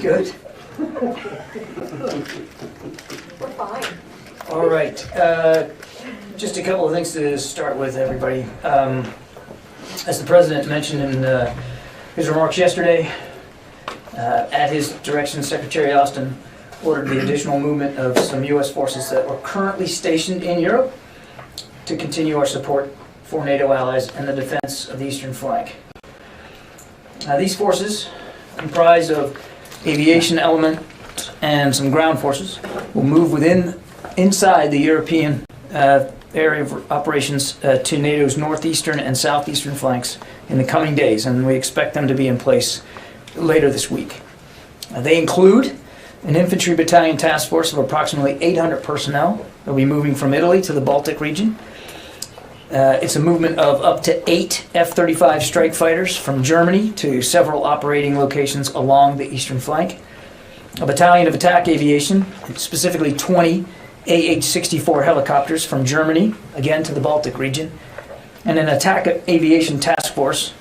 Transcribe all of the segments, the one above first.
Good. We're fine. All right. Just a couple of things to start with, everybody. As the President mentioned in his remarks yesterday, at his direction, Secretary Austin ordered the additional movement of some U.S. forces that are currently stationed in Europe to continue our support for NATO allies and the defense of the eastern flank. These forces, comprised of aviation element and some ground forces, will move inside the European area of operations to NATO's northeastern and southeastern flanks in the coming days, and we expect them to be in place later this week. They include an infantry battalion task force of approximately 800 personnel that will be moving from Italy to the Baltic region. It's a movement of up to 8 F-35 strike fighters from Germany to several operating locations along the eastern flank. A battalion of attack aviation, specifically 20 AH-64 helicopters from Germany, again to the Baltic region. And an attack aviation task force,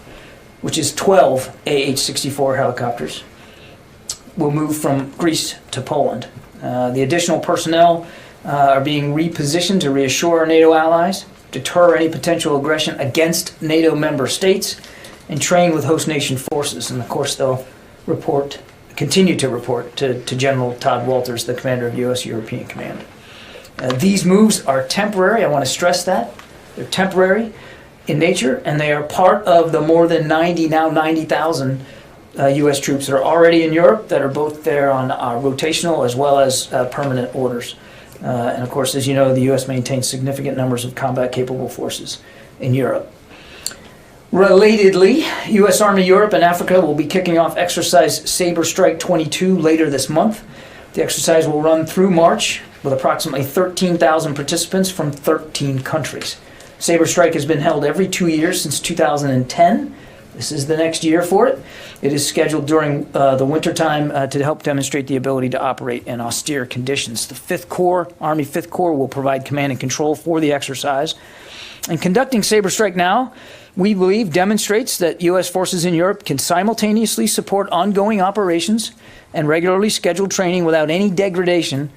which is 12 AH-64 helicopters, will move from Greece to Poland. The additional personnel are being repositioned to reassure our NATO allies, deter any potential aggression against NATO member states, and train with host nation forces. And of course, they'll continue to report to General Todd Walters, the commander of U.S. European Command. These moves are temporary. I want to stress that. They're temporary in nature, and they are part of the more than 90,000 U.S. troops that are already in Europe that are both there on rotational as well as permanent orders. And of course, as you know, the U.S. maintains significant numbers of combat-capable forces in Europe. Relatedly, U.S. Army Europe and Africa will be kicking off exercise Sabre Strike 22 later this month. The exercise will run through March with approximately 13,000 participants from 13 countries. Sabre Strike has been held every 2 years since 2010. This is the next year for it. It is scheduled during the wintertime to help demonstrate the ability to operate in austere conditions. The 5th Corps, Army 5th Corps, will provide command and control for the exercise. And conducting Sabre Strike now, we believe, demonstrates that U.S. forces in Europe can simultaneously support ongoing operations and regularly scheduled training without any degradation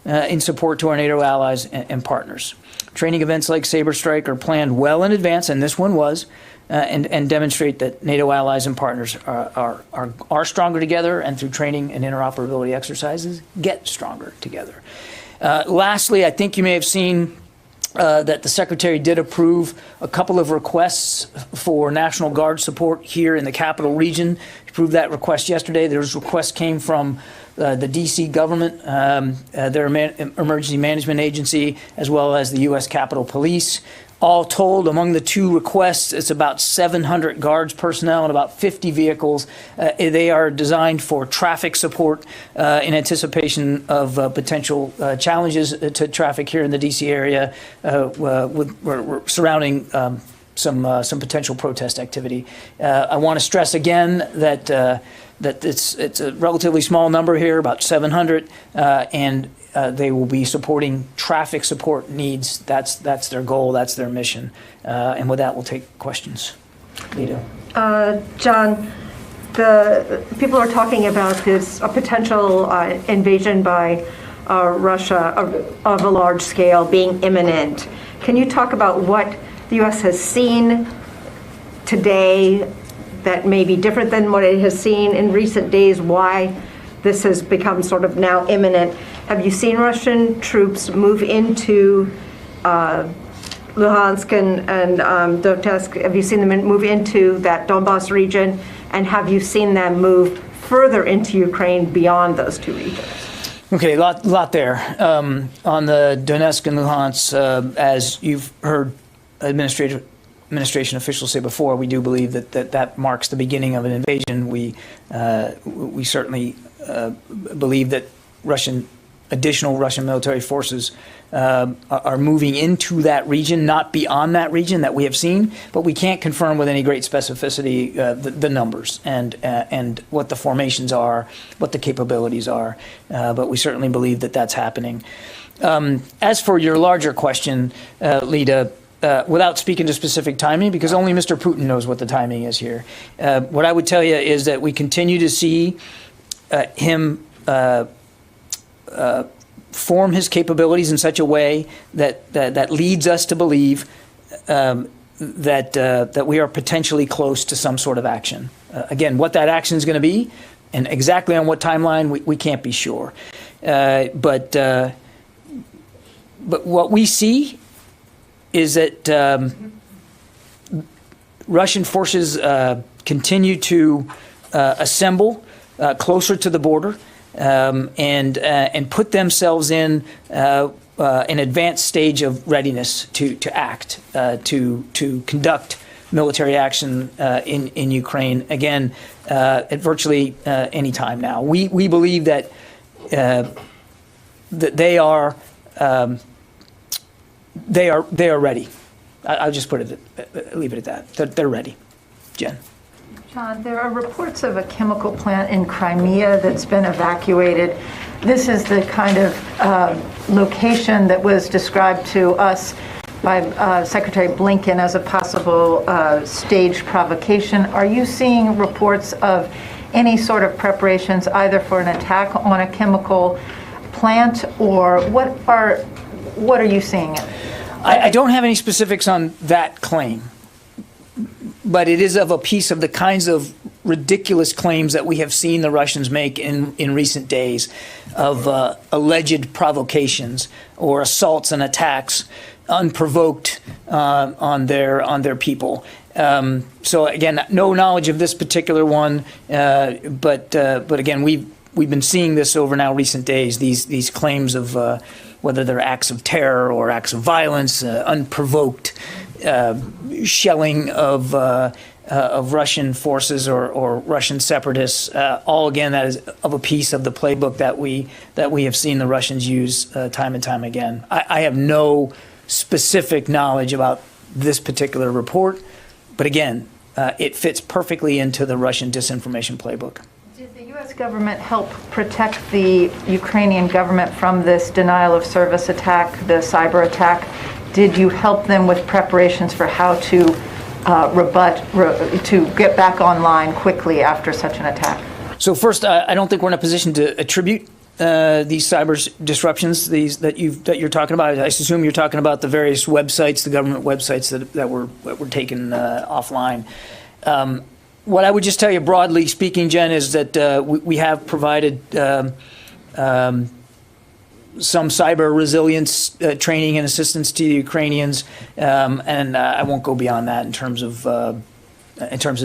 in support to our NATO allies and partners. Training events like Sabre Strike are planned well in advance, and this one was, and demonstrate that NATO allies and partners are stronger together, and through training and interoperability exercises, get stronger together. Lastly, I think you may have seen that the Secretary did approve a couple of requests for National Guard support here in the capital region. He approved that request yesterday. Those requests came from the D.C. government, their emergency management agency, as well as the U.S. Capitol Police. All told, among the two requests, it's about 700 Guards personnel and about 50 vehicles. They are designed for traffic support in anticipation of potential challenges to traffic here in the D.C. area surrounding some potential protest activity. I want to stress again that it's a relatively small number here, about 700, and they will be supporting traffic support needs. That's their goal. That's their mission. And with that, we'll take questions. Lita. John, the people are talking about this a potential invasion by Russia of a large scale being imminent. Can you talk about what the U.S. has seen today that may be different than what it has seen in recent days? Why this has become sort of now imminent? Have you seen Russian troops move into Luhansk and Donetsk? Have you seen them move into that Donbass region? And have you seen them move further into Ukraine beyond those two regions? Okay, lot there. On the Donetsk and Luhansk, as you've heard administration officials say before, we do believe that marks the beginning of an invasion. We certainly believe that additional Russian military forces are moving into that region, not beyond that region that we have seen, but we can't confirm with any great specificity the numbers and what the formations are, what the capabilities are, but we certainly believe that that's happening. As for your larger question, Lita, without speaking to specific timing, because only Mr. Putin knows what the timing is here, what I would tell you is that we continue to see him form his capabilities in such a way that leads us to believe that we are potentially close to some sort of action. Again, what that action is going to be, and exactly on what timeline, we can't be sure. But what we see is that Russian forces continue to assemble closer to the border and put themselves in an advanced stage of readiness to act, to conduct military action in Ukraine, again, at virtually any time now. We believe that they are ready. I'll just leave it at that. They're ready. Jen. John, there are reports of a chemical plant in Crimea that's been evacuated. This is the kind of location that was described to us by Secretary Blinken as a possible staged provocation. Are you seeing reports of any sort of preparations either for an attack on a chemical plant, or what are you seeing? I don't have any specifics on that claim, but it is of a piece of the kinds of ridiculous claims that we have seen the Russians make in recent days of alleged provocations or assaults and attacks unprovoked on their people. So again, no knowledge of this particular one, but again, we've been seeing this over now recent days. These claims of whether they're acts of terror or acts of violence, unprovoked shelling of Russian forces or Russian separatists, all again that is of a piece of the playbook that we have seen the Russians use time and time again. I have no specific knowledge about this particular report, but again, it fits perfectly into the Russian disinformation playbook. Did the U.S. government help protect the Ukrainian government from this denial of service attack, the cyber attack? Did you help them with preparations for how to to get back online quickly after such an attack? So first, I don't think we're in a position to attribute these cyber disruptions that you're talking about. I assume you're talking about the various websites, the government websites that were taken offline. What I would just tell you, broadly speaking, Jen, is that we have provided some cyber resilience training and assistance to the Ukrainians, and I won't go beyond that in terms of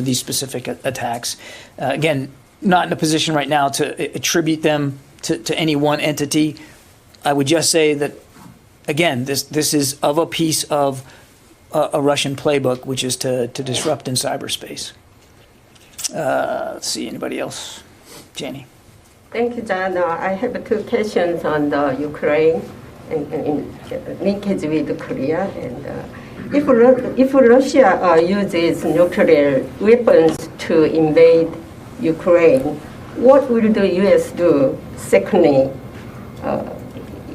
these specific attacks. Again, not in a position right now to attribute them to any one entity. I would just say that, again, this is of a piece of a Russian playbook, which is to disrupt in cyberspace. Let's see, anybody else? Janie. Thank you, John. I have two questions on the Ukraine and linkage with Korea. And if Russia uses nuclear weapons to invade Ukraine, what will the U.S. do? Secondly,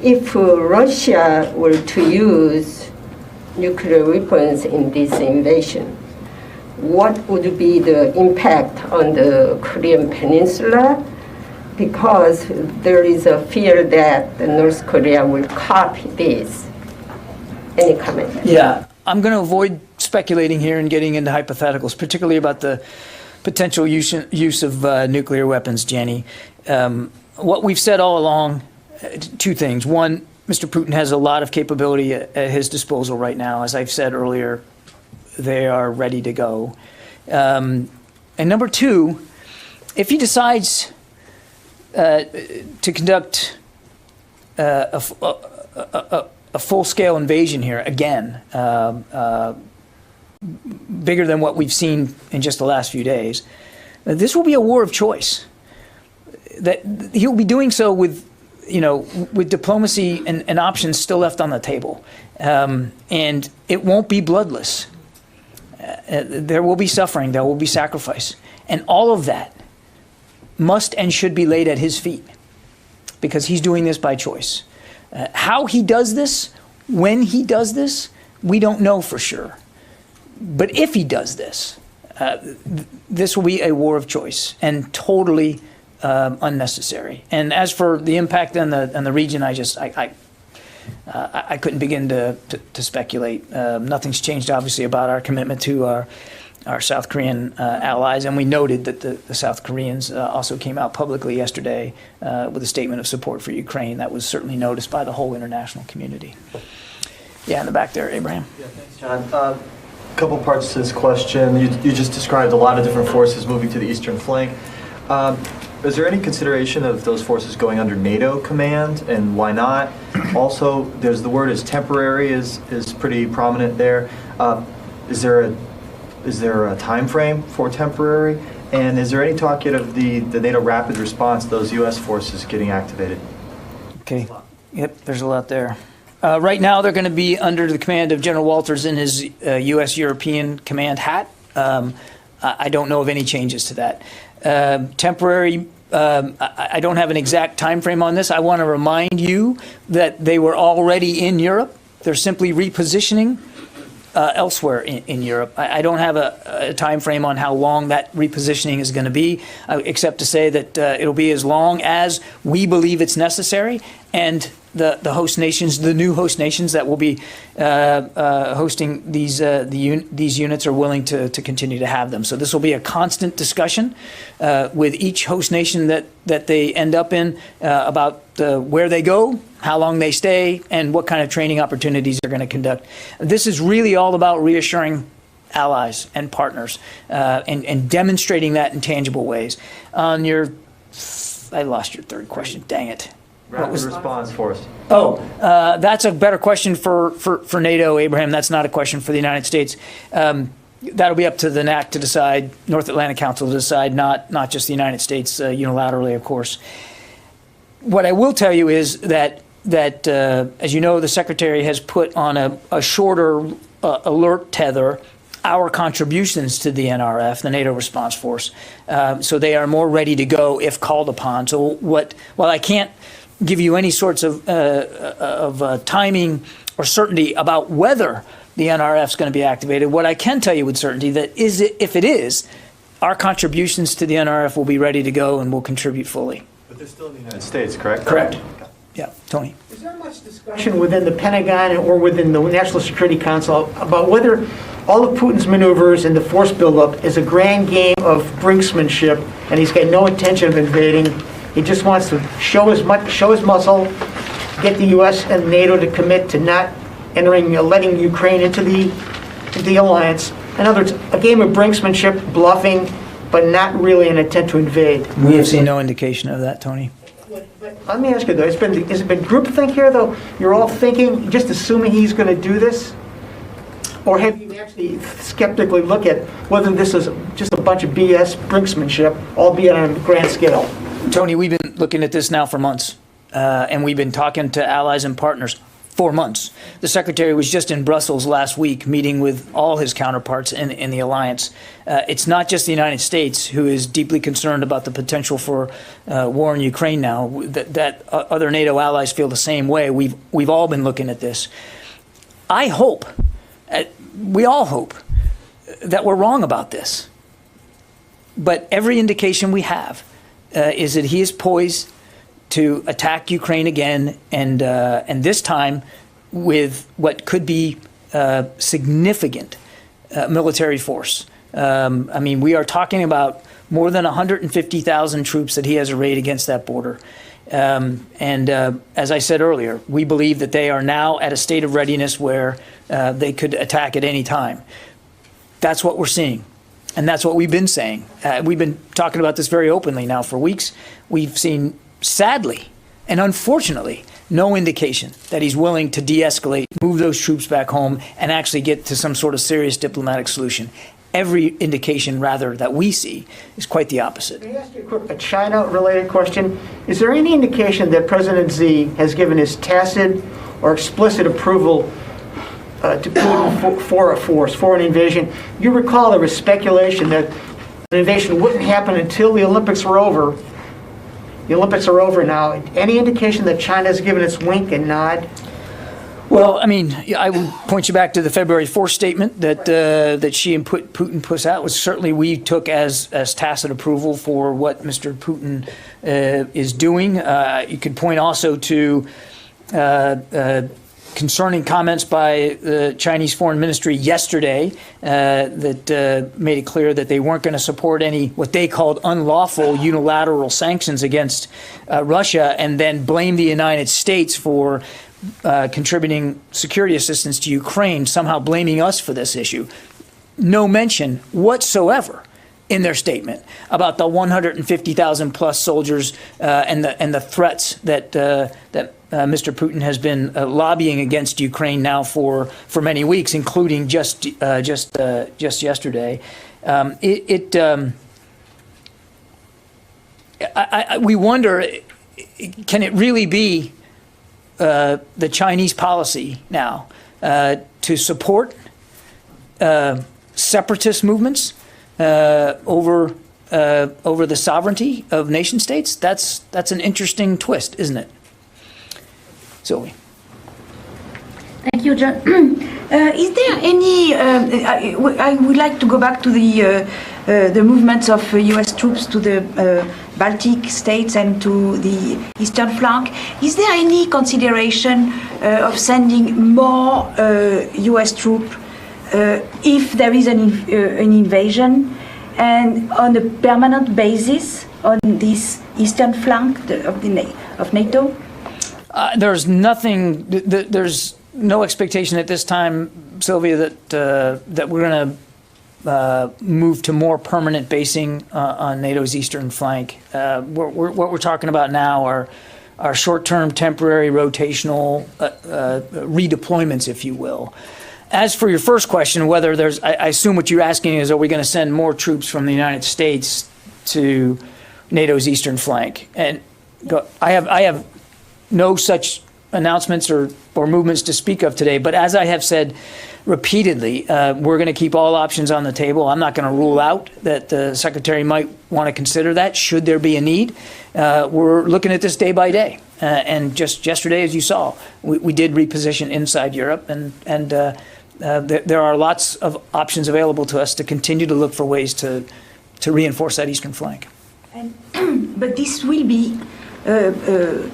if Russia were to use nuclear weapons in this invasion, what would be the impact on the Korean Peninsula? Because there is a fear that North Korea will copy this. Any comment? Yeah, I'm going to avoid speculating here and getting into hypotheticals, particularly about the potential use of nuclear weapons, Jenny. What we've said all along, two things. One, Mr. Putin has a lot of capability at his disposal right now. As I've said earlier, they are ready to go. And number two, if he decides to conduct a full-scale invasion here, again, bigger than what we've seen in just the last few days, this will be a war of choice. That he'll be doing so with diplomacy and options still left on the table, and it won't be bloodless. There will be suffering, there will be sacrifice, and all of that must and should be laid at his feet, because he's doing this by choice. How he does this, when he does this, we don't know for sure. But if he does this, this will be a war of choice and totally unnecessary. And as for the impact on the region, I couldn't begin to speculate. Nothing's changed, obviously, about our commitment to our South Korean allies, and we noted that the South Koreans also came out publicly yesterday with a statement of support for Ukraine. That was certainly noticed by the whole international community. Yeah, in the back there, Abraham. Yeah, thanks, John. Couple parts to this question. You just described a lot of different forces moving to the eastern flank. Is there any consideration of those forces going under NATO command, and why not? Also, there's the word is temporary is pretty prominent there. Is there a time frame for temporary? And is there any talk yet of the NATO rapid response, those U.S. forces getting activated? Okay. Yep, there's a lot there. Right now, they're going to be under the command of General Walters in his U.S. European command hat. I don't know of any changes to that. Temporary, I don't have an exact time frame on this. I want to remind you that they were already in Europe. They're simply repositioning elsewhere in Europe. I don't have a time frame on how long that repositioning is going to be, except to say that it'll be as long as we believe it's necessary, and the host nations, the new host nations that will be hosting these units are willing to continue to have them. So this will be a constant discussion with each host nation that they end up in about where they go, how long they stay, and what kind of training opportunities they're going to conduct. This is really all about reassuring allies and partners and demonstrating that in tangible ways. On your, I lost your third question, dang it. Rapid response force. Oh, that's a better question for NATO, Abraham. That's not a question for the United States. That'll be up to the NAC to decide, North Atlantic Council to decide, not just the United States unilaterally, of course. What I will tell you is that as you know, the Secretary has put on a shorter alert tether our contributions to the NRF, the NATO response force, so they are more ready to go if called upon. So while I can't give you any sorts of timing or certainty about whether the NRF is going to be activated, what I can tell you with certainty that is, if it is, our contributions to the NRF will be ready to go and will contribute fully. But they're still in the United States, correct? Correct. Yeah, Tony. Is there much discussion within the Pentagon or within the National Security Council about whether all of Putin's maneuvers and the force buildup is a grand game of brinksmanship, and he's got no intention of invading? He just wants to show his muscle, get the U.S. and NATO to commit to not letting Ukraine into the alliance. In other words, a game of brinksmanship, bluffing, but not really an intent to invade. We have seen no indication of that, Tony. Let me ask you though, has it been groupthink here though? You're all thinking, just assuming he's going to do this? Or have you actually skeptically look at whether this is just a bunch of BS brinksmanship, albeit on a grand scale? Tony, we've been looking at this now for months, and we've been talking to allies and partners for months. The Secretary was just in Brussels last week meeting with all his counterparts in the alliance. It's not just the United States who is deeply concerned about the potential for war in Ukraine now. That other NATO allies feel the same way. We've all been looking at this. I hope, we all hope, that we're wrong about this. But every indication we have is that he is poised to attack Ukraine again, and this time with what could be significant military force. I mean, we are talking about more than 150,000 troops that he has arrayed against that border. As I said earlier, we believe that they are now at a state of readiness where they could attack at any time. That's what we're seeing. And that's what we've been saying. We've been talking about this very openly now for weeks. We've seen, sadly and unfortunately, no indication that he's willing to de-escalate, move those troops back home, and actually get to some sort of serious diplomatic solution. Every indication, rather, that we see is quite the opposite. Let me ask you a China-related question. Is there any indication that President Xi has given his tacit or explicit approval to Putin for a force, for an invasion? You recall there was speculation that an invasion wouldn't happen until the Olympics were over. The Olympics are over now. Any indication that China has given its wink and nod? Well, I mean, I would point you back to the February 4th statement that she and Putin put out. Was certainly we took as tacit approval for what Mr. Putin is doing. You could point also to concerning comments by the Chinese Foreign Ministry yesterday that made it clear that they weren't going to support any what they called unlawful unilateral sanctions against Russia, and then blame the United States for contributing security assistance to Ukraine, somehow blaming us for this issue. No mention whatsoever in their statement about the 150,000 plus soldiers and the threats that Mr. Putin has been lobbying against Ukraine now for many weeks, including just yesterday. We wonder, can it really be the Chinese policy now to support separatist movements over the sovereignty of nation states? That's an interesting twist, isn't it? Sylvie. Thank you, John. Is there any? I would like to go back to the movements of U.S. troops to the Baltic states and to the eastern flank. Is there any consideration of sending more U.S. troops if there is an invasion, and on a permanent basis on this eastern flank of NATO? There's nothing. There's no expectation at this time, Sylvia, that we're going to move to more permanent basing on NATO's eastern flank. What we're talking about now are short-term, temporary, rotational redeployments, if you will. As for your first question, whether there's, I assume what you're asking is, are we going to send more troops from the United States to NATO's eastern flank? And I have no such announcements or movements to speak of today, but as I have said repeatedly, we're going to keep all options on the table. I'm not going to rule out that the Secretary might want to consider that should there be a need. We're looking at this day by day. And just yesterday, as you saw, we did reposition inside Europe, and there are lots of options available to us to continue to look for ways to reinforce that eastern flank. But this will be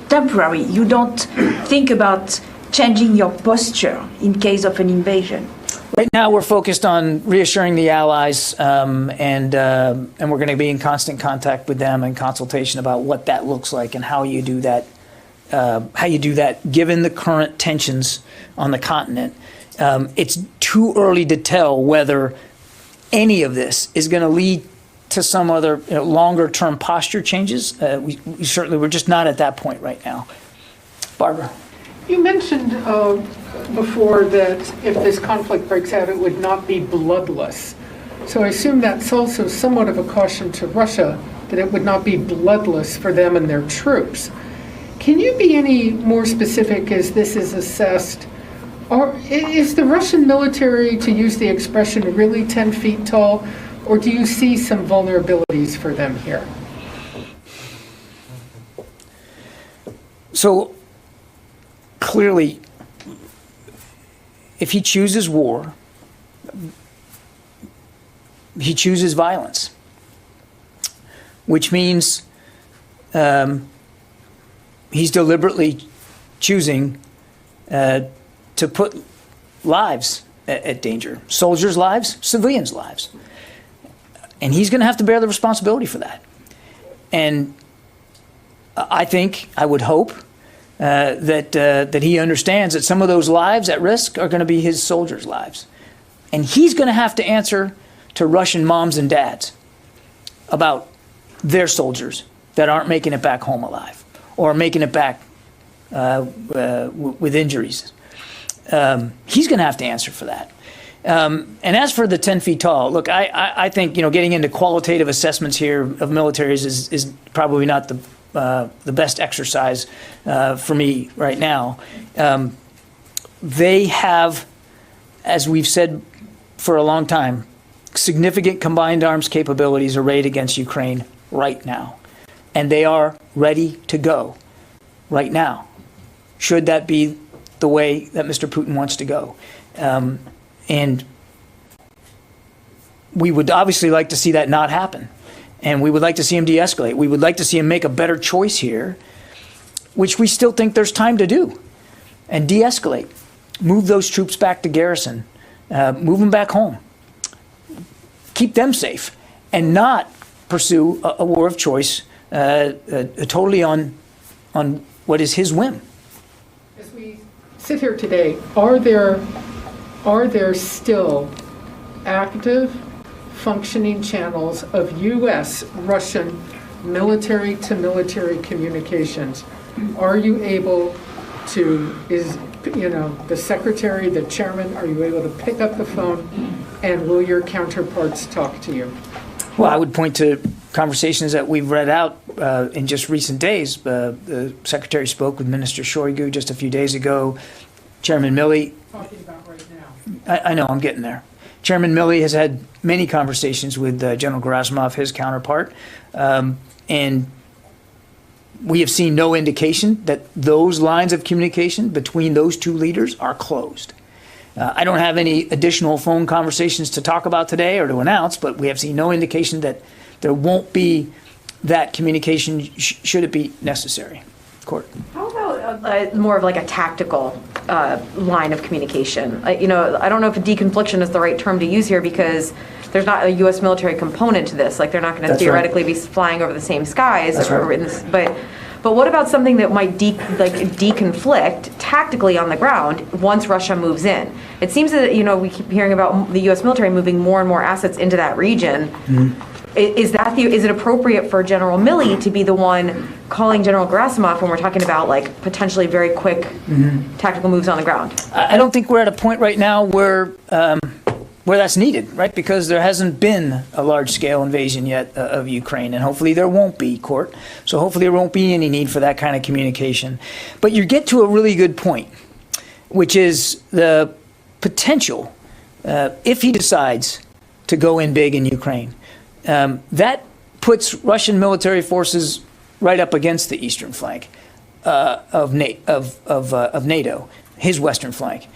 temporary. You don't think about changing your posture in case of an invasion. Right now, we're focused on reassuring the allies, and we're going to be in constant contact with them and consultation about what that looks like and how you do that. Given the current tensions on the continent. It's too early to tell whether any of this is going to lead to some other longer-term posture changes. We're just not at that point right now. Barbara. You mentioned before that if this conflict breaks out, it would not be bloodless. So I assume that's also somewhat of a caution to Russia, that it would not be bloodless for them and their troops. Can you be any more specific as this is assessed? Or is the Russian military, to use the expression, really 10 feet tall? Or do you see some vulnerabilities for them here? So clearly, if he chooses war, he chooses violence, which means he's deliberately choosing to put lives at danger, soldiers' lives, civilians' lives. And he's going to have to bear the responsibility for that. And I would hope that he understands that some of those lives at risk are going to be his soldiers' lives. And he's going to have to answer to Russian moms and dads about their soldiers that aren't making it back home alive or making it back with injuries. He's going to have to answer for that. And as for the 10 feet tall, look, I think getting into qualitative assessments here of militaries is probably not the best exercise for me right now. They have, as we've said for a long time, significant combined arms capabilities arrayed against Ukraine right now. And they are ready to go right now, should that be the way that Mr. Putin wants to go. And we would obviously like to see that not happen. And we would like to see him de-escalate. We would like to see him make a better choice here, which we still think there's time to do, and de-escalate. Move those troops back to garrison. Move them back home. Keep them safe, and not pursue a war of choice totally on what is his whim. As we sit here today, are there still active, functioning channels of U.S.-Russian military-to-military communications? Are you able to, the secretary, the chairman, are you able to pick up the phone, and will your counterparts talk to you? Well, I would point to conversations that we've read out in just recent days. The secretary spoke with Minister Shoigu just a few days ago. Chairman Milley. Talking about right now. I know, I'm getting there. Chairman Milley has had many conversations with General Gerasimov, his counterpart, and we have seen no indication that those lines of communication between those two leaders are closed. I don't have any additional phone conversations to talk about today or to announce, but we have seen no indication that there won't be that communication should it be necessary. Court. How about more of like a tactical line of communication? I don't know if deconfliction is the right term to use here, because there's not a U.S. military component to this. Like, they're not going to theoretically be flying over the same skies. But what about something that might deconflict tactically on the ground once Russia moves in? It seems that we keep hearing about the U.S. military moving more and more assets into that region. Mm-hmm. Is it appropriate for General Milley to be the one calling General Gerasimov when we're talking about like potentially very quick tactical moves on the ground? I don't think we're at a point right now where that's needed, right? Because there hasn't been a large-scale invasion yet of Ukraine, and hopefully there won't be, Court. So hopefully there won't be any need for that kind of communication. But you get to a really good point, which is the potential, if he decides to go in big in Ukraine, that puts Russian military forces right up against the eastern flank of NATO, his western flank.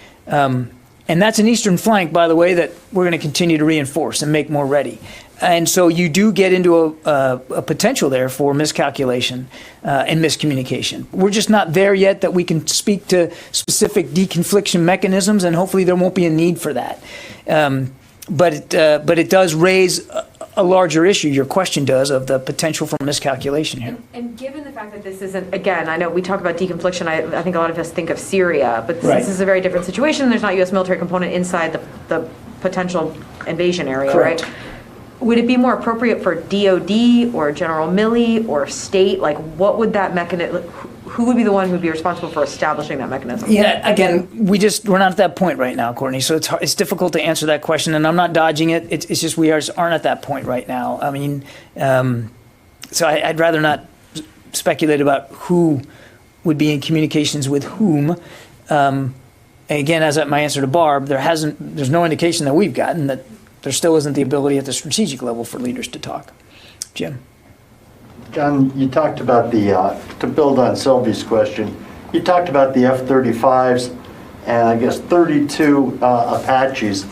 And that's an eastern flank, by the way, that we're going to continue to reinforce and make more ready. And so you do get into a potential there for miscalculation and miscommunication. We're just not there yet that we can speak to specific deconfliction mechanisms, and hopefully there won't be a need for that. But it does raise a larger issue, your question does, of the potential for miscalculation here. And given the fact that this isn't, again, I know we talk about deconfliction, I think a lot of us think of Syria, but this is a very different situation. There's not a U.S. military component inside the potential invasion area, Correct. Right? Would it be more appropriate for DOD or General Milley or state? Like, what would that mechanism, who would be the one who would be responsible for establishing that mechanism? Yeah, again, we're not at that point right now, Courtney, so it's difficult to answer that question, and I'm not dodging it. It's just we aren't at that point right now. I mean, so I'd rather not speculate about who would be in communications with whom. Again, as my answer to Barb, there's no indication that we've gotten that there still isn't the ability at the strategic level for leaders to talk. Jim. John, you talked about to build on Sylvie's question, you talked about the F-35s and I guess 32 Apaches.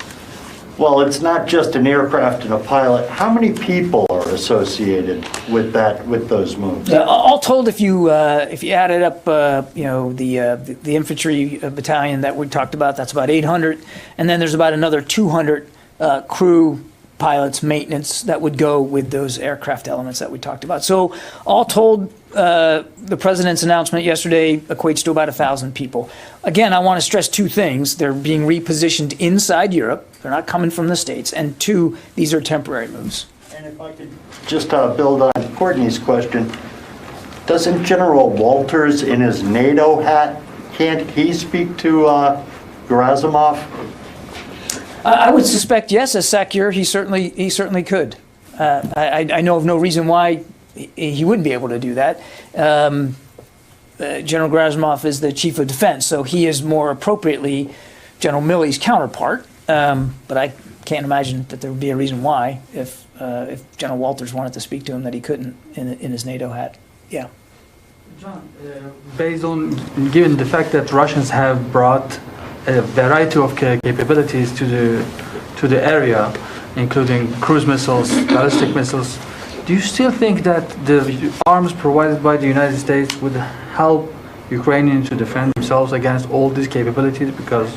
Well, it's not just an aircraft and a pilot. How many people are associated with those moves? All told, if you added up, the infantry battalion that we talked about, that's about 800, and then there's about another 200 crew, pilots, maintenance that would go with those aircraft elements that we talked about. So all told, the president's announcement yesterday equates to about 1,000 people. Again, I want to stress two things. They're being repositioned inside Europe. They're not coming from the States. And two, these are temporary moves. And if I could just build on Courtney's question, doesn't General Walters in his NATO hat, can't he speak to Gerasimov? I would suspect yes, as SACEUR, he certainly could. I know of no reason why he wouldn't be able to do that. General Gerasimov is the chief of defense, so he is more appropriately General Milley's counterpart. But I can't imagine that there would be a reason why, if General Walters wanted to speak to him, that he couldn't in his NATO hat. Yeah. John, based on, given the fact that Russians have brought a variety of capabilities to the area, including cruise missiles, ballistic missiles, do you still think that the arms provided by the United States would help Ukrainians to defend themselves against all these capabilities? Because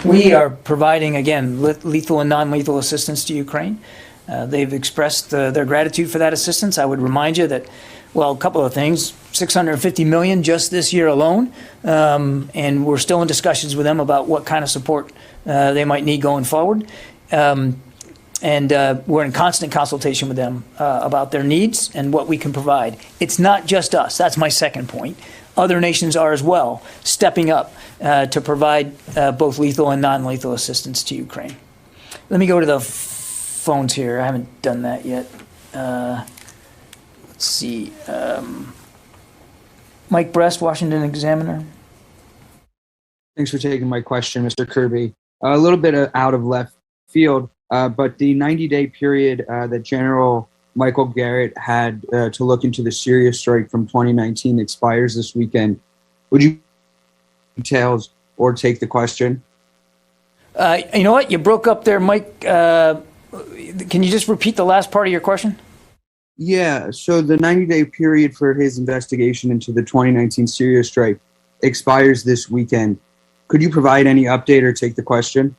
we are providing, again, lethal and non-lethal assistance to Ukraine. They've expressed their gratitude for that assistance. I would remind you that, well, a couple of things, $650 million just this year alone, and we're still in discussions with them about what kind of support they might need going forward. And we're in constant consultation with them about their needs and what we can provide. It's not just us. That's my second point. Other nations are as well stepping up to provide both lethal and non-lethal assistance to Ukraine. Let me go to the phones here. I haven't done that yet. Let's see. Mike Brest, Washington Examiner. Thanks for taking my question, Mr. Kirby. A little bit out of left field, but the 90-day period that General Michael Garrett had to look into the Syria strike from 2019 expires this weekend. Would you details or take the question? You know what? You broke up there, Mike. Can you just repeat the last part of your question? Yeah, so the 90-day period for his investigation into the 2019 Syria strike expires this weekend. Could you provide any update or take the question?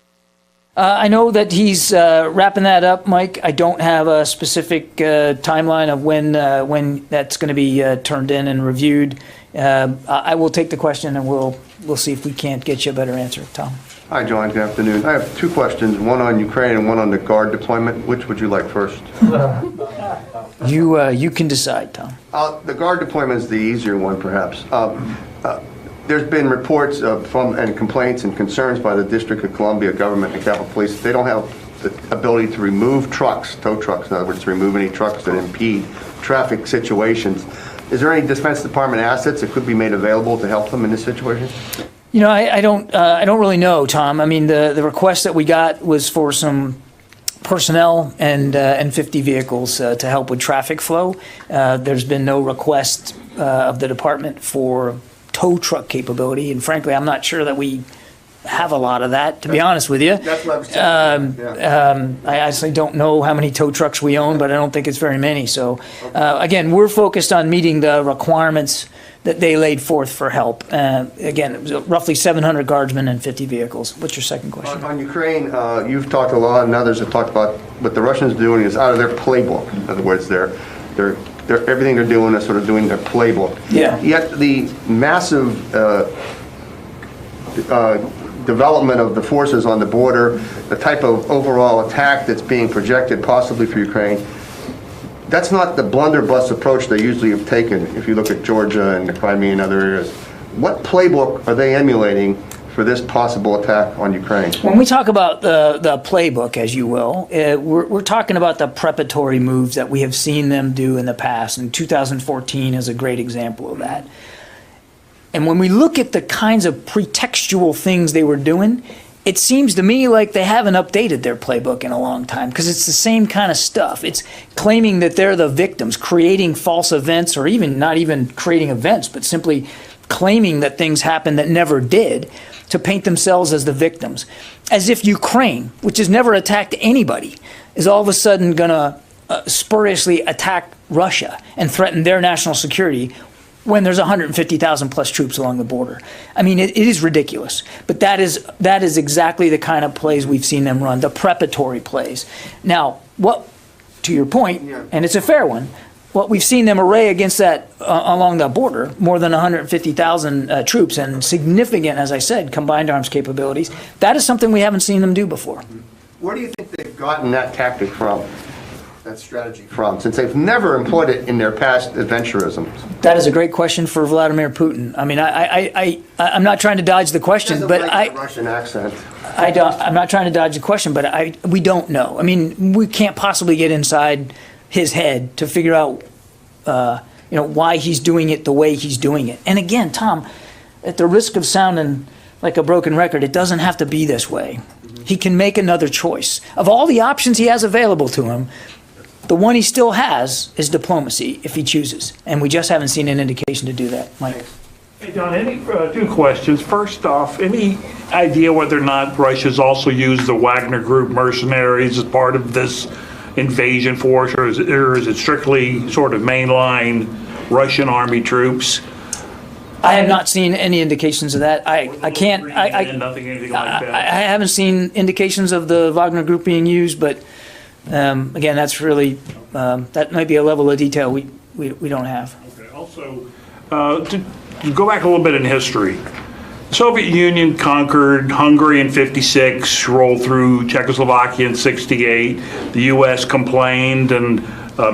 I know that he's wrapping that up, Mike. I don't have a specific timeline of when that's going to be turned in and reviewed. I will take the question and we'll see if we can't get you a better answer. Tom. Hi, John. Good afternoon. I have two questions, one on Ukraine and one on the Guard deployment. Which would you like first? You can decide, Tom. The Guard deployment is the easier one, perhaps. There's been reports and complaints and concerns by the District of Columbia government and Capitol Police. They don't have the ability to remove trucks, tow trucks, in other words, to remove any trucks that impede traffic situations. Is there any Defense Department assets that could be made available to help them in this situation? You know, I don't really know, Tom. I mean, the request that we got was for some personnel and 50 vehicles to help with traffic flow. There's been no request of the department for tow truck capability, and frankly, I'm not sure that we have a lot of that, to be honest with you. That's what I was saying. I actually don't know how many tow trucks we own, but I don't think it's very many. So, again, we're focused on meeting the requirements that they laid forth for help. Again, it was roughly 700 guardsmen and 50 vehicles. What's your second question? On Ukraine, you've talked a lot, and others have talked about what the Russians are doing is out of their playbook. In other words, everything they're doing is sort of doing their playbook. Yeah. Yet the massive development of the forces on the border, the type of overall attack that's being projected possibly for Ukraine, that's not the blunderbuss approach they usually have taken if you look at Georgia and the Crimea and other areas. What playbook are they emulating for this possible attack on Ukraine? When we talk about the playbook, as you will, we're talking about the preparatory moves that we have seen them do in the past, and 2014 is a great example of that. And when we look at the kinds of pretextual things they were doing, it seems to me like they haven't updated their playbook in a long time, because it's the same kind of stuff. It's claiming that they're the victims, creating false events, or even not even creating events, but simply claiming that things happened that never did, to paint themselves as the victims. As if Ukraine, which has never attacked anybody, is all of a sudden going to spuriously attack Russia and threaten their national security when there's 150,000 plus troops along the border. I mean, it is ridiculous. But that is exactly the kind of plays we've seen them run, the preparatory plays. Now, to your point, and it's a fair one, what we've seen them array against that along the border, more than 150,000 troops and significant, as I said, combined arms capabilities, that is something we haven't seen them do before. Where do you think they've gotten that tactic from, that strategy from, since they've never employed it in their past adventurism? That is a great question for Vladimir Putin. I mean, I'm not trying to dodge the question, but like the Russian accent. I'm not trying to dodge the question, but we don't know. I mean, we can't possibly get inside his head to figure out, why he's doing it the way he's doing it. And again, Tom, at the risk of sounding like a broken record, it doesn't have to be this way. He can make another choice. Of all the options he has available to him, The one he still has is diplomacy, if he chooses, and we just haven't seen an indication to do that. Mike? Hey, John, two questions. First off, any idea whether or not Russia's also used the Wagner Group mercenaries as part of this invasion force, or is it strictly sort of mainline Russian army troops? I have not seen any indications of that. I can't. Anything like that? I haven't seen indications of the Wagner Group being used, but again, that's really that might be a level of detail we don't have. Okay. Also, to go back a little bit in history, the Soviet Union conquered Hungary in '56, rolled through Czechoslovakia in '68. The U.S. complained and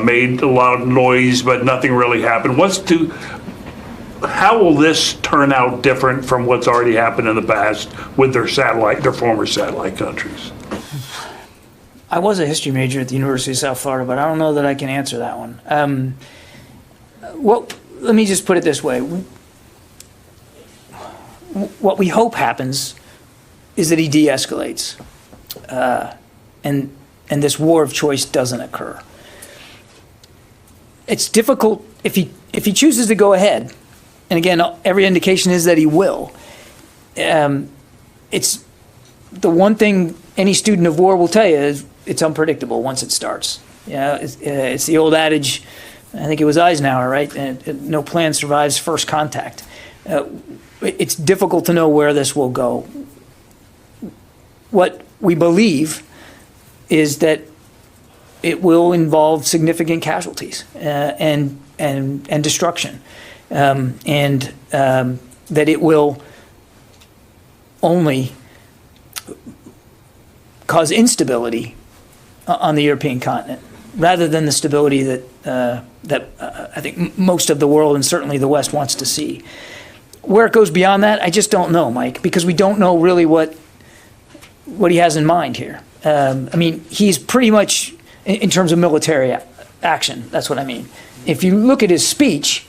made a lot of noise, but nothing really happened. How will this turn out different from what's already happened in the past with their former satellite countries? I was a history major at the University of South Florida, but I don't know that I can answer that one. Well, let me just put it this way. What we hope happens is that he de-escalates, and this war of choice doesn't occur. It's difficult if he chooses to go ahead. And again, every indication is that he will. It's the one thing any student of war will tell you is it's unpredictable once it starts. It's the old adage, I think it was Eisenhower, right? No plan survives first contact. It's difficult to know where this will go. What we believe is that it will involve significant casualties and destruction. And that it will only cause instability on the European continent, rather than the stability that I think most of the world and certainly the West wants to see. Where it goes beyond that, I just don't know, Mike, because we don't know really what he has in mind here. I mean, he's pretty much, in terms of military action, that's what I mean. If you look at his speech,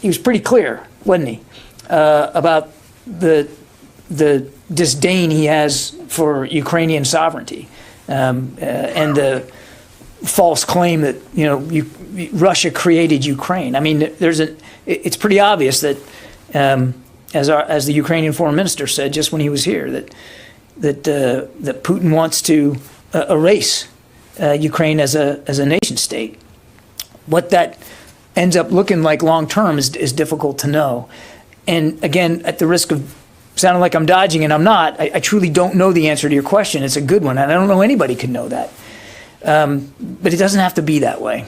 he was pretty clear, wasn't he, about the disdain he has for Ukrainian sovereignty, and the false claim that Russia created Ukraine. I mean, it's pretty obvious that, as the Ukrainian foreign minister said just when he was here, that Putin wants to erase Ukraine as a nation state. What that ends up looking like long term is difficult to know. And again, at the risk of sounding like I'm dodging, and I'm not, I truly don't know the answer to your question. It's a good one, and I don't know anybody could know that. But it doesn't have to be that way.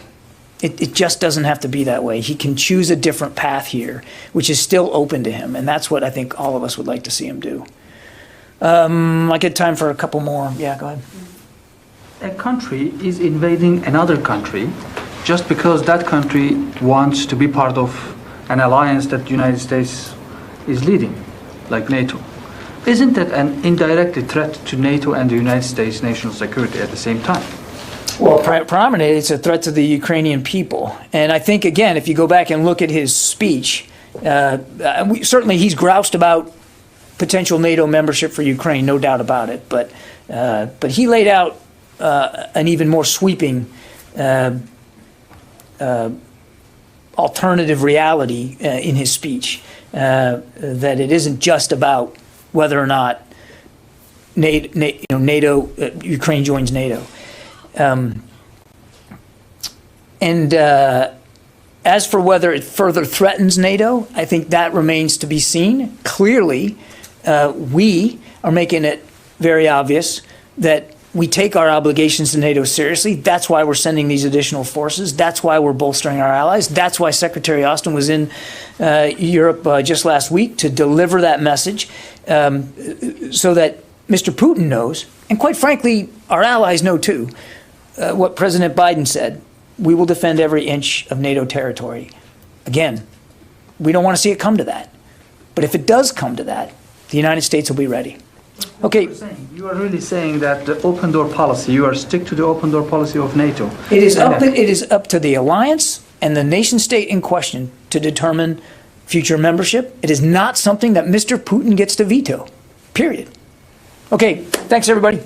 It just doesn't have to be that way. He can choose a different path here, which is still open to him, and that's what I think all of us would like to see him do. I get time for a couple more. Yeah, go ahead. A country is invading another country just because that country wants to be part of an alliance that the United States is leading, like NATO. Isn't that an indirect threat to NATO and the United States national security at the same time? Well, predominantly, it's a threat to the Ukrainian people. And I think, again, if you go back and look at his speech, certainly he's groused about potential NATO membership for Ukraine, no doubt about it. But he laid out an even more sweeping alternative reality in his speech, that it isn't just about whether or not NATO, Ukraine joins NATO. As for whether it further threatens NATO, I think that remains to be seen. Clearly, we are making it very obvious that we take our obligations to NATO seriously. That's why we're sending these additional forces. That's why we're bolstering our allies. That's why Secretary Austin was in Europe just last week to deliver that message, so that Mr. Putin knows, and quite frankly, our allies know too, what President Biden said. We will defend every inch of NATO territory. Again, we don't want to see it come to that. But if it does come to that, the United States will be ready. Okay. You are really saying that the open door policy, you are stick to the open door policy of NATO. It is up to the alliance and the nation state in question to determine future membership. It is not something that Mr. Putin gets to veto, period. Okay, thanks everybody.